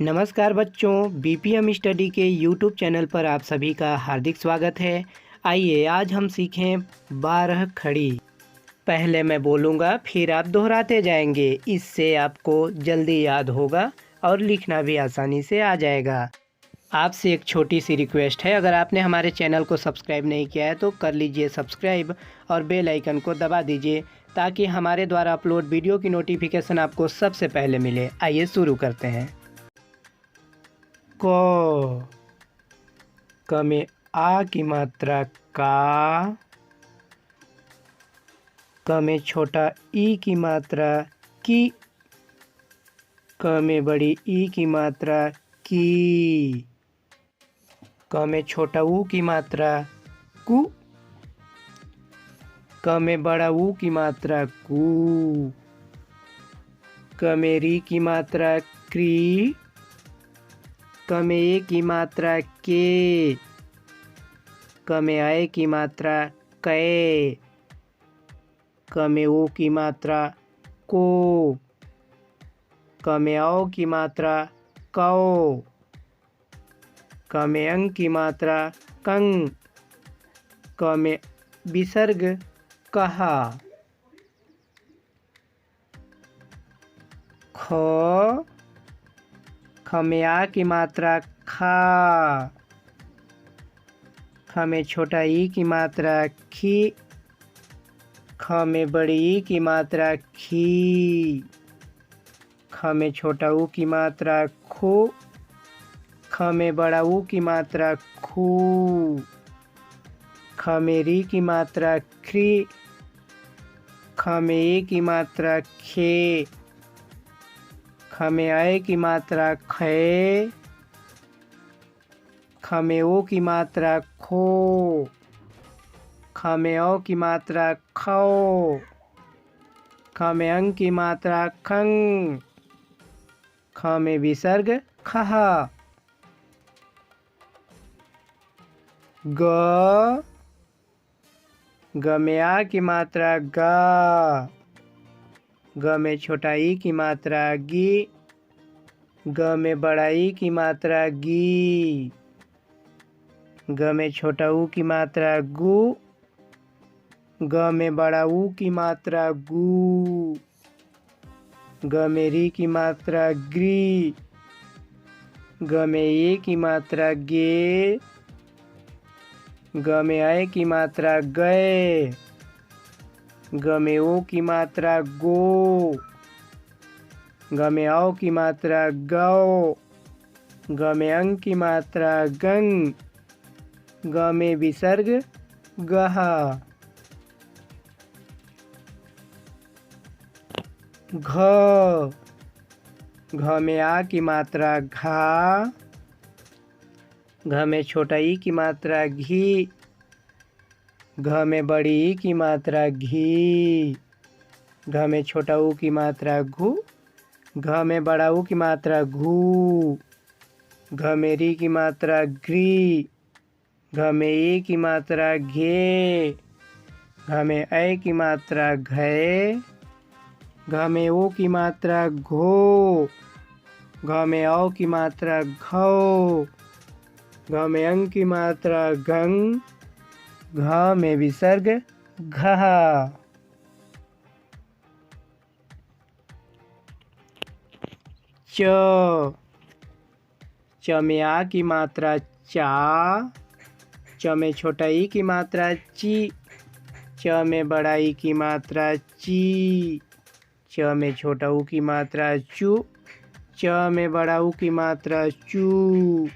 नमस्कार बच्चों, BPM study के यूट्यूब चैनल पर आप सभी का हार्दिक स्वागत है। आइए आज हम सीखें 12 खड़ी। पहले मैं बोलूँगा फिर आप दोहराते जाएंगे। इससे आपको जल्दी याद होगा और लिखना भी आसानी से आ जाएगा। आपसे एक छोटी सी रिक्वेस्ट है, अगर आपने हमारे चैनल को सब्सक्राइब नहीं किया है तो कर लीजिए सब्सक्राइब और बेल आइकन को दबा दीजिए ताकि हमारे द्वारा अपलोड वीडियो की नोटिफिकेशन आपको सबसे पहले मिले। आइए शुरू करते हैं। क क में आ की मात्रा का, क में छोटा ई की मात्रा की, क में बड़ी ई की मात्रा की, क में छोटा ऊ की मात्रा कु, क में बड़ा ऊ की मात्रा कु, क में री की मात्रा क्री, क में ए की मात्रा के, क में आए की मात्रा कै, क में ओ की मात्रा को, क में औ की मात्रा कौ, क में अंग की मात्रा कंग, क में विसर्ग कहा। ख में आ की मात्रा खा, ख में छोटा ई की मात्रा खी, ख में बड़ी ई की मात्रा खी, ख में छोटा ऊ की मात्रा खू, ख में बड़ा ऊ की मात्रा खू, ख में री की मात्रा ख्री, ख में ए की मात्रा खे, ख में आए की मात्रा खे, ख में ओ की मात्रा खो, ख में औ की मात्रा खौ, ख में अंग की मात्रा खंग, ख में विसर्ग खहा। ग में आ की मात्रा गा, ग में छोटा ई की मात्रा गी, ग में बड़ा ई की मात्रा गी, ग में छोटा ऊ की मात्रा गु, ग में बड़ा ऊ की मात्रा गू, ग में री की मात्रा ग्री, ग में ए की मात्रा गे, ग में आए की मात्रा गए, ग में ओ की मात्रा गो, ग में औ की मात्रा गौ, ग में अंग की मात्रा गंग, ग में विसर्ग गहा। घ में आ की मात्रा घा, घ में छोटा ई की मात्रा घी, घ में बड़ी ई की मात्रा घी, घ में छोटा ऊ की मात्रा घू, घ में बड़ा ऊ की मात्रा घू, घ में री की मात्रा घ्री, घ में ए की मात्रा घे, घ में ऐ की मात्रा घे, घ में ओ की मात्रा घो, घ में औ की मात्रा घौ, घ में अंग की मात्रा गंग, घ में विसर्ग घहा। च में आ की मात्रा चा, च में छोटा ई की मात्रा ची, च में बड़ा ई की मात्रा ची, च में छोटा ऊ की मात्रा चू, च में बड़ा ऊ की मात्रा चू,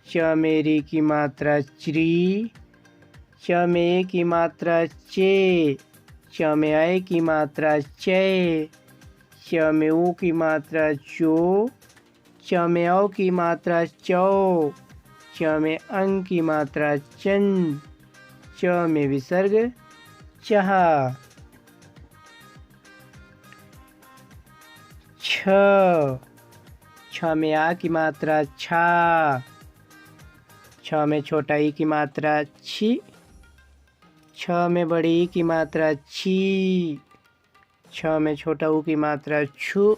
च में री की मात्रा च्री, च में ए की मात्रा चे, च में आए की मात्रा चे, च में ऊ की मात्रा चो, च में औ की मात्रा चौ, च में अंग की मात्रा चन, च में विसर्ग चहा। छ में आ की मात्रा छा, छ में छोटा ई की मात्रा छी, छ में बड़ी ई की मात्रा छी, छ में छोटा ऊ की मात्रा छू,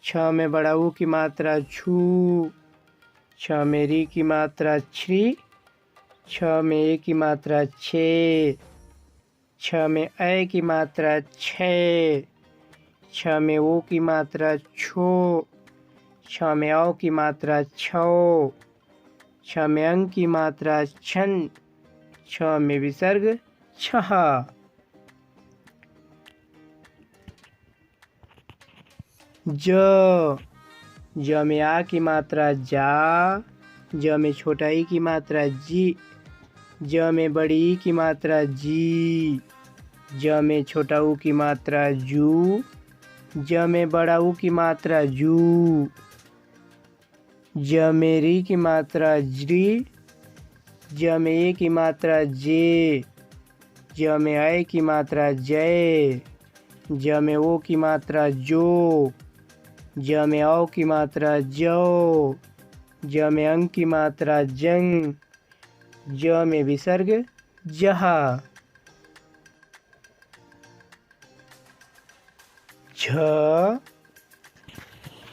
छ में बड़ा ऊ की मात्रा छू, छ में री की मात्रा छ्री, छ में ए की मात्रा छे, छ में ऐ की मात्रा छे, छ में ओ की मात्रा छो, छ में औ की मात्रा छौ, छ में अंग की मात्रा छन, छ में विसर्ग छह। ज में आ की मात्रा जा, ज में छोटा ई की मात्रा जी, ज में बड़ी ई की मात्रा जी, ज में छोटा ऊ की मात्रा जू, ज में बड़ा ऊ की मात्रा जू, ज में री की मात्रा ज्री, ज में ए की मात्रा जे, ज में ऐ की मात्रा जय, ज में ओ की मात्रा जो, ज में औ की मात्रा जो, ज में अंग की मात्रा जंग, ज में विसर्ग जहा।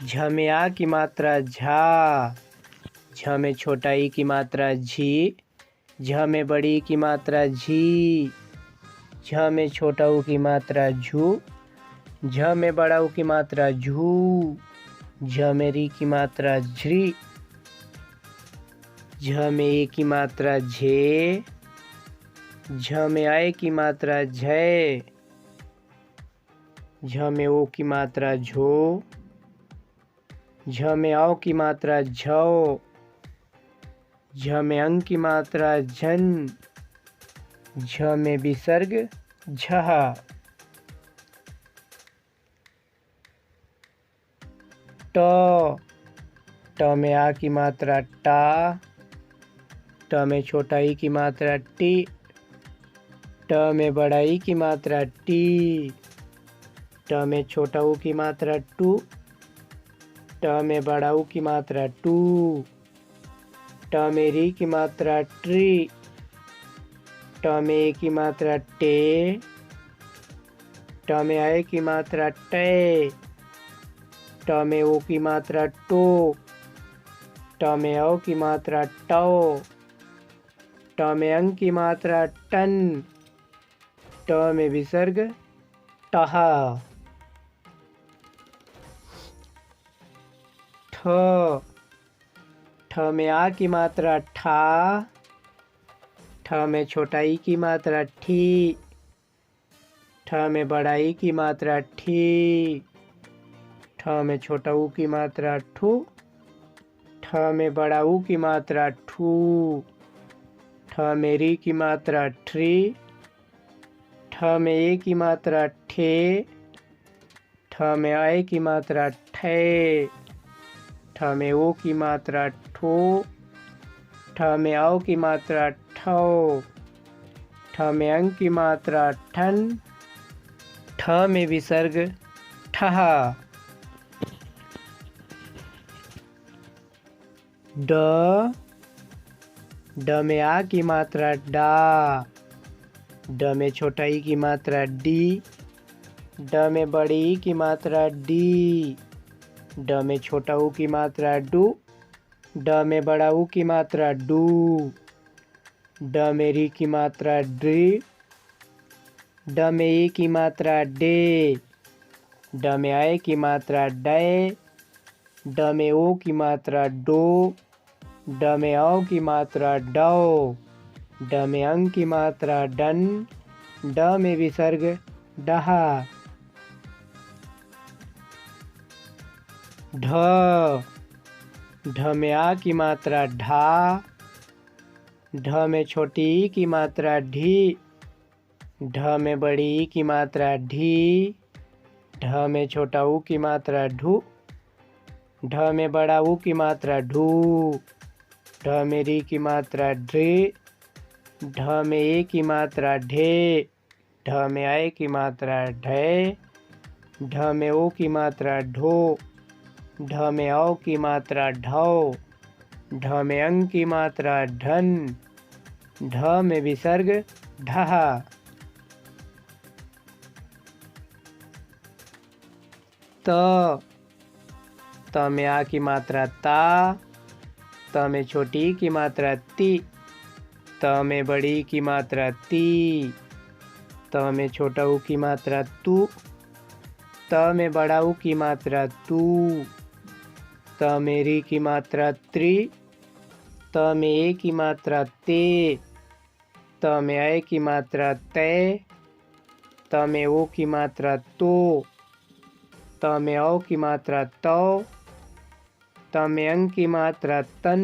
झ में आ की मात्रा झा, झ में छोटा ई की मात्रा झी, झ में बड़ी ई की मात्रा झी, झ में छोटा ऊ की मात्रा झू, झ में बड़ा ऊ की मात्रा झू, झ में री की मात्रा झ्री, झ में ए की मात्रा झे, झ में आए की मात्रा झय, झ में ओ की मात्रा झो, झ में औ की मात्रा झौ, झ में अंग की मात्रा झन, झ में विसर्ग झहा। ट में आ की मात्रा टा, ट में छोटा ई की मात्रा टी, ट में बड़ा ई की मात्रा टी, ट में छोटा ऊ की मात्रा टू, ट में बड़ा ऊ की मात्रा टू, ट में री की मात्रा ट्री, ट में ए की मात्रा टे, ट में आए की मात्रा टे, ट में ओ की मात्रा टो, ट में औ की मात्रा टौ, ट में अंग की मात्रा टन, ट में विसर्ग टहा। ठ में आ की मात्रा ठा, ठ में छोटा ई की मात्रा ठी, ठ में बड़ा ई की मात्रा ठी, ठ में छोटा ऊ की मात्रा ठू, ठ में बड़ा ऊ की मात्रा ठू, ठ में री की मात्रा ट्री, ठ में ए की मात्रा ठे, ठ में आए की मात्रा ठे, ठ में ओ की मात्रा ठो, ठ में औ की मात्रा ठौ, ठ में अंग की मात्रा ठन, ठ में विसर्ग ठहा। ड में आ की मात्रा डा, ड में छोटा ई की मात्रा डी, ड में बड़ी ई की मात्रा डी, ड में छोटा ऊ की मात्रा डू, ड में बड़ा ऊ की मात्रा डू, ड में री की मात्रा ड्री, ड में ए की मात्रा डे, ड में आए की मात्रा डे, ड में ओ की मात्रा डो, ड में औ की मात्रा डौ, ड में अंग की मात्रा डन, ड में विसर्ग डहा। ढ में आ की मात्रा ढा, ढ में छोटी ई की मात्रा ढी, ढ में बड़ी ई की मात्रा ढी, ढ में छोटा ऊ की मात्रा ढू, ढ में बड़ा ऊ की मात्रा ढू, ढ में री की मात्रा ढ्रे, ढ में ए की मात्रा ढे, ढ में आए की मात्रा ढे, ढ में ओ की मात्रा ढो, ढ में औ की मात्रा ढौ, ढ में अंग की मात्रा ढन, ढ में विसर्ग ढहा। त में आ की मात्रा ता, त में छोटी ई की मात्रा ती, त में बड़ी ई की मात्रा ती, त में छोटा ऊ की मात्रा तू, त में बड़ा ऊ की मात्रा तू, त में री की मात्रा त्री, त में ए की मात्रा ते, त में ऐ की मात्रा तै, त में ओ की मात्रा तो, त में औ की मात्रा तौ, त में अंग की मात्रा तन,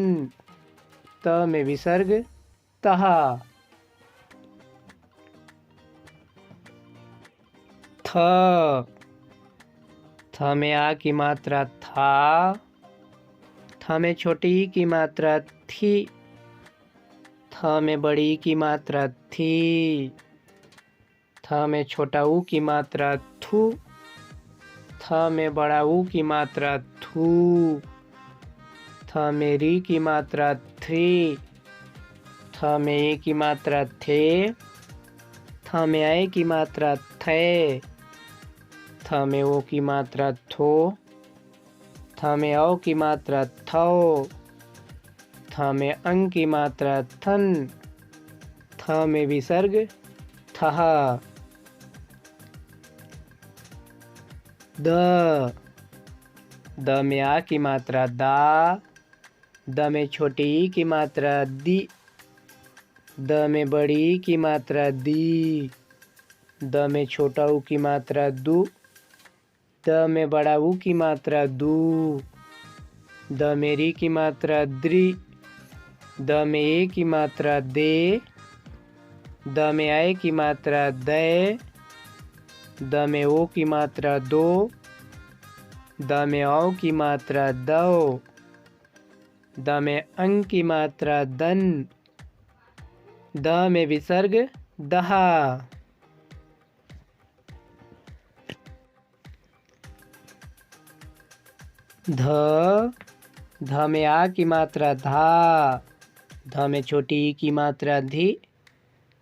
त में विसर्ग तहा। थ, थ में आ की मात्रा था, थ में छोटी ई की मात्रा थी, थ में बड़ी ई की मात्रा थी, थ में छोटा ऊ की मात्रा थू, थ में बड़ा ऊ की मात्रा थू, थ में री की मात्रा थ्री, थ में ए की मात्रा थे, थ में ऐ की मात्रा थे, थ में ओ की मात्रा थो, थ में औ की मात्रा थौ, थ में अंग की मात्रा थन, थ में विसर्ग थह। द, द में आ की मात्रा दा, द में छोटी ई की मात्रा दी, द में बड़ी ई की मात्रा दी, द में छोटा ऊ की मात्रा दू, द में बड़ा ऊ की मात्रा दू, द में री की मात्रा द्री, द में ए की मात्रा दे, द में ऐ की मात्रा दै, द में ओ की मात्रा दो, द में औ की मात्रा दो, द में अंग की मात्रा दन, द में विसर्ग दहा। ध, ध में आ की मात्रा धा, ध में छोटी ई की मात्रा धी,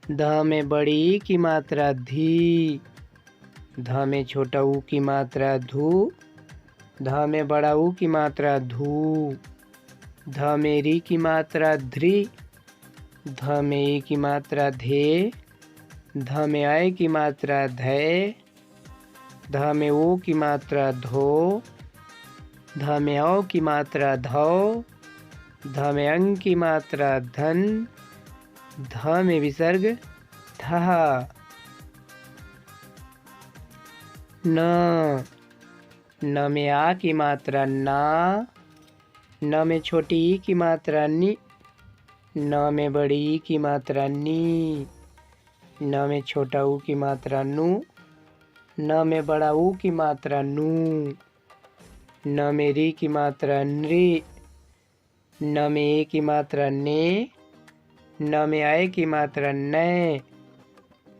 ध में बड़ी ई की मात्रा धी, ध में छोटा ऊ की मात्रा धू, ध में बड़ा ऊ की मात्रा धू, ध में री की मात्रा ध्री, ध में ए की मात्रा धे, ध में ऐ की मात्रा धै, ध में ओ की मात्रा धो, ध में औ की मात्रा धौ, ध में अंग की मात्रा धन, ध में विसर्ग धह। न, न में आ की मात्रा ना, न में छोटी ई की मात्रा नी, न में बड़ी ई की मात्रा नी, न में छोटा ऊ की मात्रा नू, न में बड़ा ऊ की मात्रा नू, न में री की मात्रा नृ, न में ए की मात्रा ने, न में ऐ की मात्रा नै,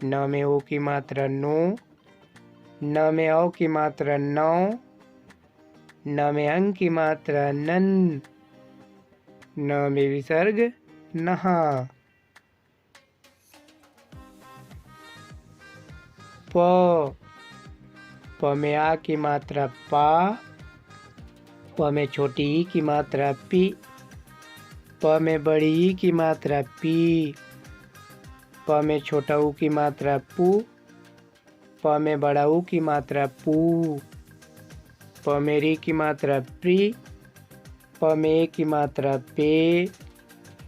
न में ओ की मात्रा नो, न में औ की मात्रा नौ, न में अंग की मात्रा नन, न में विसर्ग नहा। प, प में आ की मात्रा पा, प में छोटी ई की मात्रा पी, प में बड़ी ई की मात्रा पी, प में छोटा ऊ की मात्रा पू, प में बड़ा ऊ की मात्रा पू, प में री की मात्रा प्री, प में ए की मात्रा पे,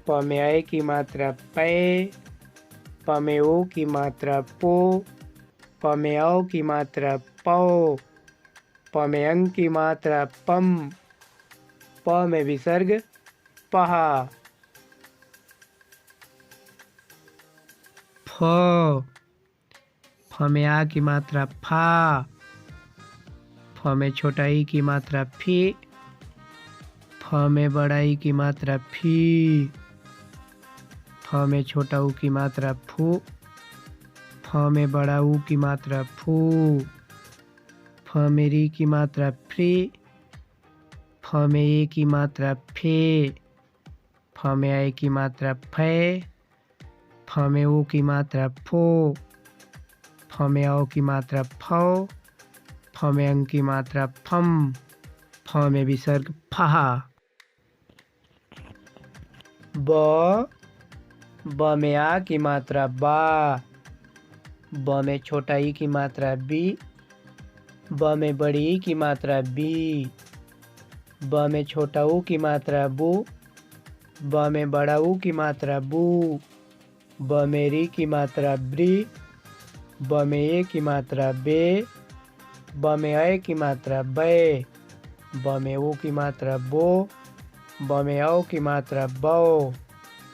प में ऐ की मात्रा पै, प में ओ की मात्रा पो, प में औ की मात्रा पौ, प में अंग की मात्रा पम, प में विसर्ग पहा। फ, फ में आ की मात्रा फा, फ में छोटा ई की मात्रा फी, फ में बड़ा ई की मात्रा फी, फ में छोटा ऊ की मात्रा फू, फ में बड़ा ऊ की मात्रा फू, फ में री की मात्रा फ्री, फ में ए की मात्रा फे, फ में ऐ की मात्रा फै, फ में ओ की मात्रा फो, फ में औ की मात्रा फौ, फ में अंग की मात्रा फम, फ फ में विसर्ग फा। ब में आ की मात्रा बा। ब में छोटा ई की मात्रा बी। ब में बड़ी ई की मात्रा बी। ब में छोटा ऊ की मात्रा बू। ब में बड़ा ऊ की मात्रा बू। ब में री की मात्रा ब्री। ब में ए की मात्रा बे। ब में अ की मात्रा बे। ब में ओ की मात्रा बो। ब में औ की मात्रा बो।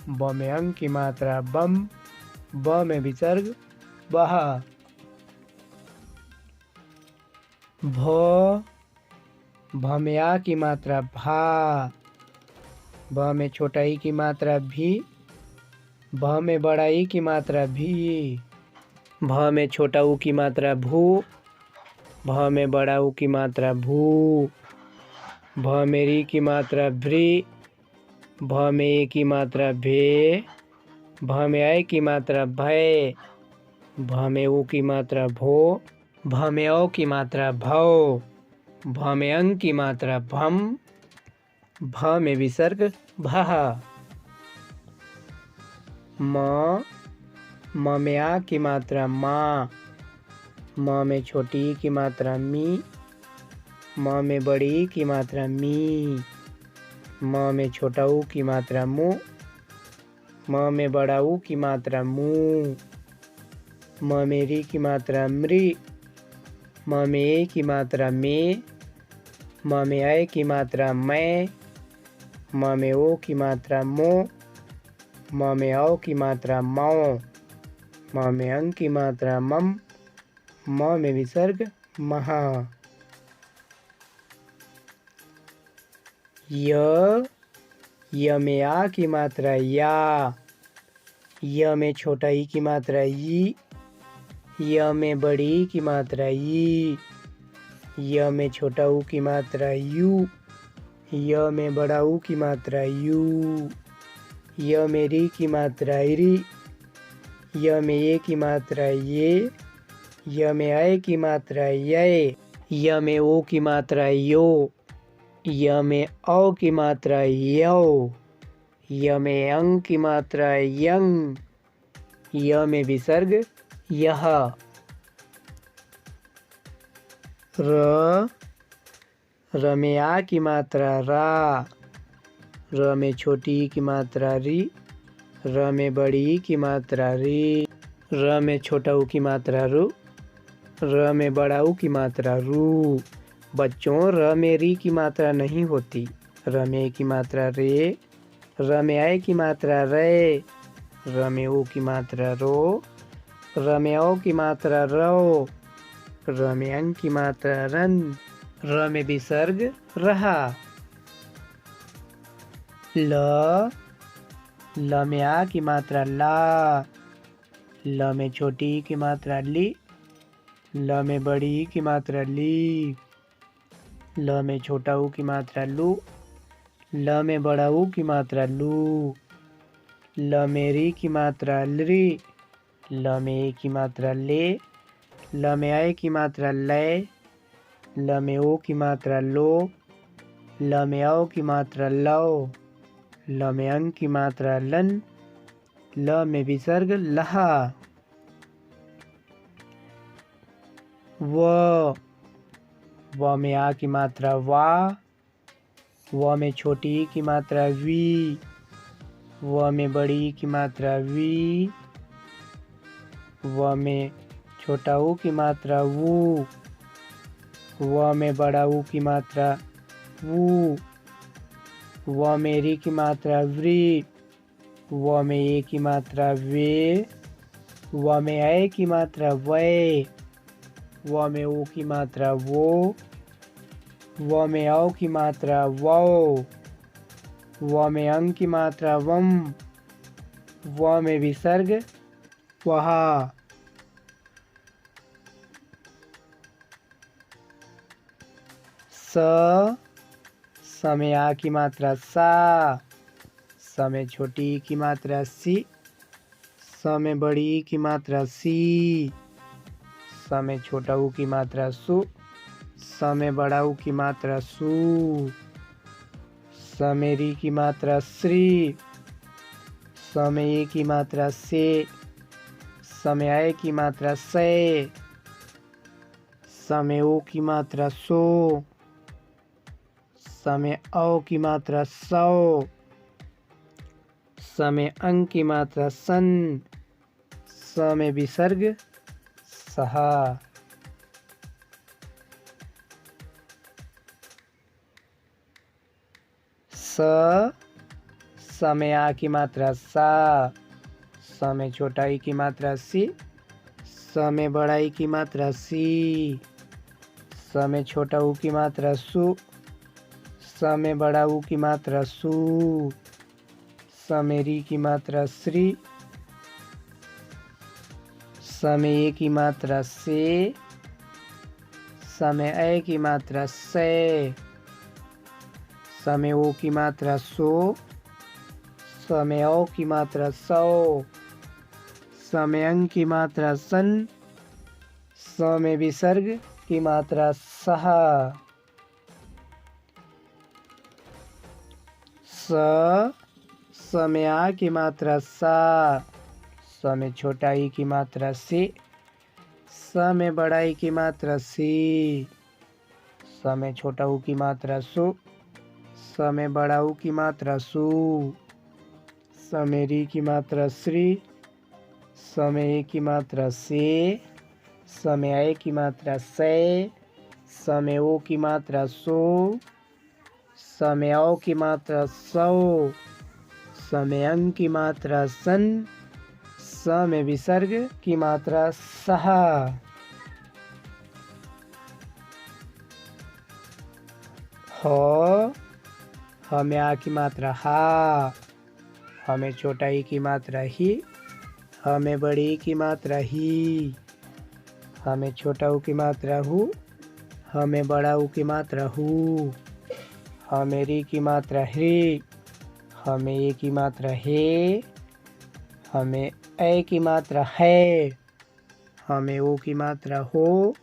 ब में अंग की मात्रा बम। ब में विसर्ग बह। भ में आ की मात्रा भा। भ में छोटा ई की मात्रा भी। भ में बड़ा ई की मात्रा भी। भ में छोटा ऊ की मात्रा भू। भ में बड़ा ऊ की मात्रा भू। भ में री की मात्रा भ्री। भ में ए की मात्रा भे। भ में आय की मात्रा भय। भ में ऊ की मात्रा भो। भ में औ की मात्रा भौ। भ में अंग की मात्रा भम। भ में विसर्ग भह। म में आ की मात्रा माँ। म में छोटी ई की मात्रा मी। म में बड़ी ई की मात्रा मी। म में छोटा ऊ की मात्रा मु। म में बड़ा ऊ की मात्रा मू। म में री की मात्रा मृ। म में ए की मात्रा में। म में अय की मात्रा मैं। म में ओ की मात्रा मो। म में औ की मात्रा मौ। म में अंग की मात्रा मम। म में विसर्ग महा। य में आ की मात्रा या। य में छोटा ई की मात्रा ई। य में बड़ी ई की मात्रा ई। य में छोटा ऊ की मात्रा यू। य में बड़ा ऊ की मात्रा यू। य में री की मात्रा री। य में ए की मात्रा ये। य में अय की मात्रा य। य में ओ की मात्रा यो। य में औ की मात्रा यौ। य में अंग की मात्रा यंग। य में विसर्ग यह। र में आ की मात्रा रा। र में छोटी ई की मात्रा री। र में बड़ी ई की मात्रा री। र में छोटा ऊ की मात्रा रु। र में बड़ा ऊ की मात्रा रू। बच्चों, र में री की मात्रा नहीं होती। र में ए की मात्रा रे। र में आय की मात्रा रे। र में ओ की मात्रा रो। र में औ की मात्रा रो। र में अंग की मात्रा रन। र में विसर्ग रहा। ल में आ की मात्रा ला। ल में छोटी ई की मात्रा ली। ल में बड़ी ई की मात्रा ली। ल में छोटा ऊ की मात्रा लू। ल में बड़ा ऊ की मात्रा लू। ल में री की मात्रा लरी। ल में ए की मात्रा ले। ल में आय की मात्रा लय। ल में ओ की मात्रा लो। ल में औ की मात्रा लो। ल में अंग की मात्रा लन। ल में विसर्ग लहा। व में आ की मात्रा वा। व में छोटी ई की मात्रा वी। व में बड़ी ई की मात्रा वी। व में छोटा ऊ की मात्रा वू। व में बड़ा ऊ की मात्रा वू। व में री की मात्रा व्री। व में ए की मात्रा वे। व में अय की मात्रा वय। व में ओ की मात्रा वो। व में औ की मात्रा वौ। व में अंग की मात्रा वम। व में विसर्ग वहा। स में आ की मात्रा सा। स में छोटी ई की मात्रा सी। स में बड़ी ई की मात्रा सी। स में छोटा ऊ की मात्रा सु। स में बड़ा ऊ की मात्रा सु। स में री की मात्रा श्री। स में ए की मात्रा से। स में आए की मात्रा से। स में ओ की मात्रा सो। स में औ की मात्रा सौ। स में अंग की मात्रा सन। स में विसर्ग सहा। स में आ की मात्रा सा। स में छोटा ई की मात्रा सी। स में बड़ा ई की मात्रा सी। स में छोटा ऊ की मात्रा सु। स में बड़ा ऊ की मात्रा सु। स में री की मात्रा श्री। स में ए की मात्रा से। स में ए की मात्रा से। स में ओ की मात्रा सो। स में औ की मात्रा सौ। स में अंग की मात्रा सन। स में विसर्ग की मात्रा सहा। स में आ की मात्रा सा। स में छोटा ई की मात्रा से। स में बड़ा ई की मात्रा सी। स में छोटा ऊ की मात्रा सु। स में बड़ा ऊ की मात्रा सु। स में री की मात्रा श्री। स में ए की मात्रा से। स में आए की मात्रा से। स में ओ की मात्रा सो। स में औ की मात्रा सौ। स में अंग की मात्रा सन। स में विसर्ग की मात्रा सहा। ह में आ की मात्रा हा। ह में छोटा ई की मात्रा ही। ह में बड़ी ई की मात्रा ही। ह में छोटा ऊ की मात्रा हु। ह में बड़ा ऊ की मात्रा हु। ह में री की मात्रा ह्री। ह में ए की मात्रा हे। ह में ए की मात्रा है। ह में ओ की मात्रा हो।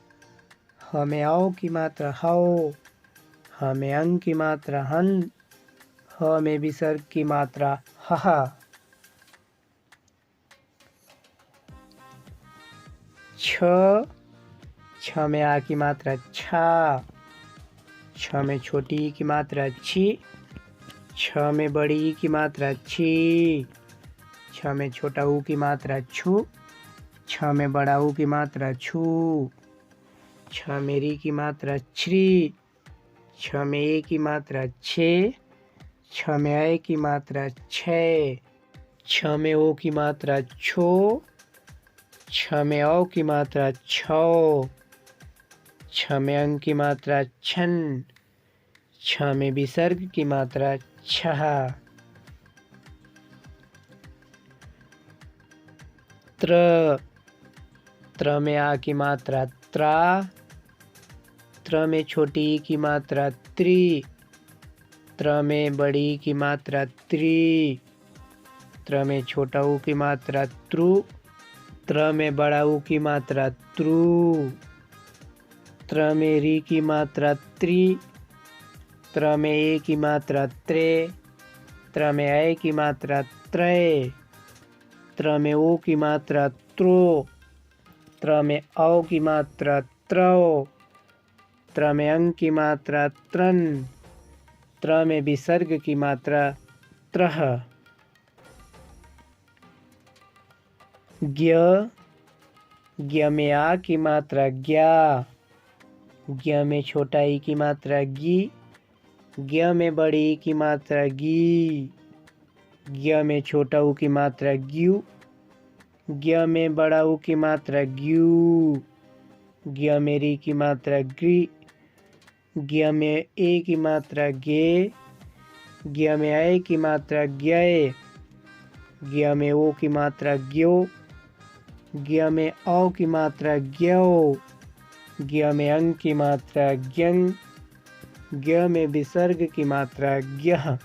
ह में औ की मात्रा हौ। ह में अंग की मात्रा हन। ह में विसर्ग की मात्रा हहा। छ में आ की मात्रा छा। छ में छोटी ई की मात्रा छी। छ में बड़ी ई की मात्रा छी। छ में छोटा ऊ की मात्रा छु। छ में बड़ा ऊ की मात्रा छु। छ में री की मात्रा छ्री। छ में ए की मात्रा छे। छ में आए की मात्रा छे। छ में ओ की मात्रा छो। छ में औ की मात्रा छौ। छ में अंग की मात्रा छन। छ में विसर्ग की मात्रा छहा। त्र में आ की मात्रा त्रा। त्र में छोटी ई की मात्रा त्रि। त्र में बड़ी ई की मात्रा त्रि। त्र में छोटा ऊ की मात्रात्रु। त्र में बड़ा ऊ की मात्रात्रु। त्र में री की मात्रा त्रि। त्र में ए की मात्रा त्रे। त्र में ऐ की मात्रा त्रय। त्र में ओ की मात्रा त्रो। त्र में औ की मात्रा त्रौ। त्र में अंग की मात्रा त्रन। त्र में विसर्ग की मात्रा त्रह। ज्ञ में आ की मात्रा ज्ञा। ज्ञ में छोटा ई की मात्रा गी। ज्ञ में बड़ी ई की मात्रा गी। ज्ञ में छोटा ऊ की मात्रा ग्यू। ज्ञ में बड़ा ऊ की मात्रा ग्यू। ज्ञ में री की मात्रा ग्री। ज्ञ में ए की मात्रा गे। ज्ञ में आए की मात्रा ज्ञय। ज्ञ में ओ की मात्रा ग्यो। ज्ञ में औ की मात्रा ग्यौ। ज्ञ में अंग की मात्रा ज्ञं। ज्ञ में विसर्ग की मात्रा ज्ञः।